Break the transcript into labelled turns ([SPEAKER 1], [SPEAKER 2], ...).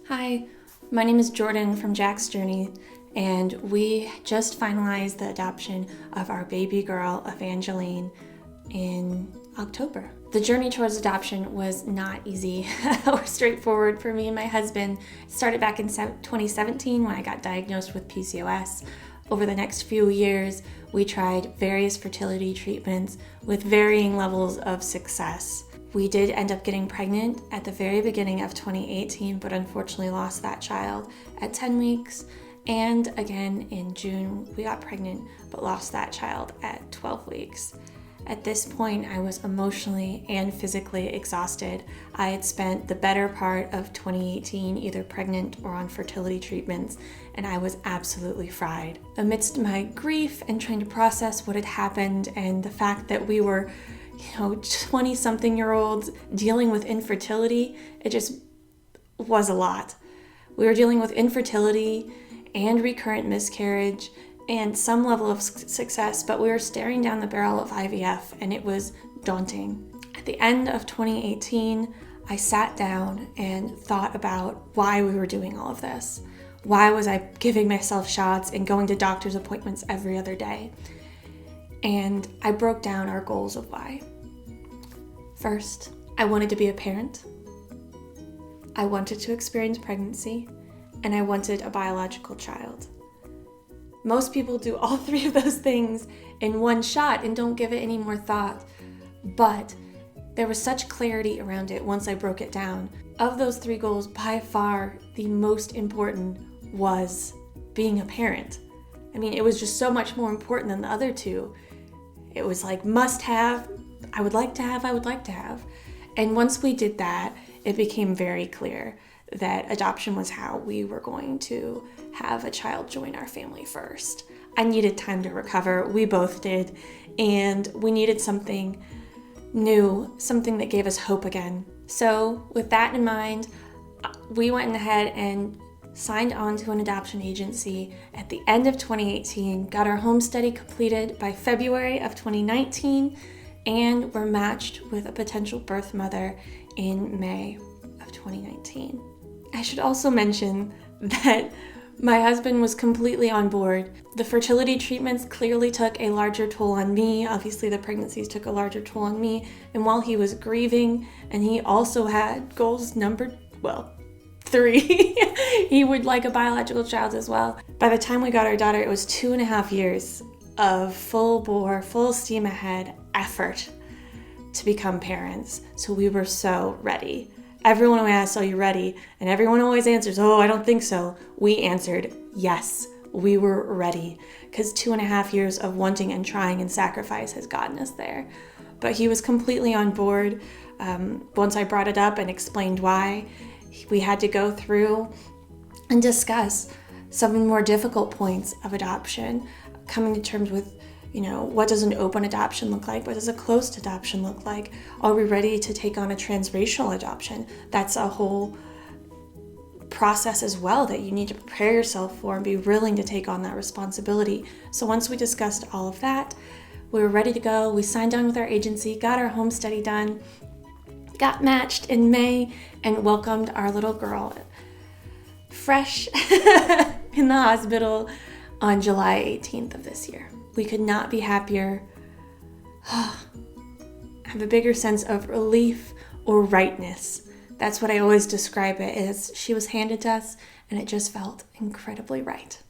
[SPEAKER 1] Hi, my name is Jordan from Jack's Journey, and we just finalized the adoption of our baby girl, Evangeline, in October. The journey towards adoption was not easy or straightforward for me and my husband. It started back in 2017 when I got diagnosed with PCOS. Over the next few years, we tried various fertility treatments with varying levels of success. We did end up getting pregnant at the very beginning of 2018, but unfortunately lost that child at 10 weeks. And again in June, we got pregnant, but lost that child at 12 weeks. At this point, I was emotionally and physically exhausted. I had spent the better part of 2018 either pregnant or on fertility treatments, and I was absolutely fried. Amidst my grief and trying to process what had happened and the fact that we were 20-something-year-olds dealing with infertility, it just was a lot. We were dealing with infertility and recurrent miscarriage and some level of success, but we were staring down the barrel of IVF, and it was daunting. At the end of 2018, I sat down and thought about why we were doing all of this. Why was I giving myself shots and going to doctor's appointments every other day? And I broke down our goals of why. First, I wanted to be a parent. I wanted to experience pregnancy, and I wanted a biological child. Most people do all three of those things in one shot and don't give it any more thought. But there was such clarity around it once I broke it down. Of those three goals, by far the most important was being a parent. I mean, it was just so much more important than the other two. It was like must have, I would like to have. And once we did that, it became very clear that adoption was how we were going to have a child join our family first. I needed time to recover. We both did. And we needed something new, something that gave us hope again. So with that in mind, we went ahead and signed on to an adoption agency at the end of 2018, got our home study completed by February of 2019, and were matched with a potential birth mother in May of 2019. I should also mention that my husband was completely on board. The fertility treatments clearly took a larger toll on me. Obviously, the pregnancies took a larger toll on me. And while he was grieving, and he also had goals numbered, 3, he would like a biological child as well. By the time we got our daughter, it was 2.5 years of full bore, full steam ahead effort to become parents. So we were so ready. Everyone we asked, are you ready? And everyone always answers, oh, I don't think so. We answered, yes, we were ready. Because 2.5 years of wanting and trying and sacrifice has gotten us there. But he was completely on board. Once I brought it up and explained why, we had to go through and discuss some of the more difficult points of adoption, coming to terms with, what does an open adoption look like? What does a closed adoption look like? Are we ready to take on a transracial adoption? That's a whole process as well that you need to prepare yourself for and be willing to take on that responsibility. So once we discussed all of that, we were ready to go. We signed on with our agency, got our home study done, got matched in May, and welcomed our little girl fresh in the hospital on July 18th of this year. We could not be happier. I have a bigger sense of relief or rightness. That's what I always describe it as. She was handed to us, and it just felt incredibly right.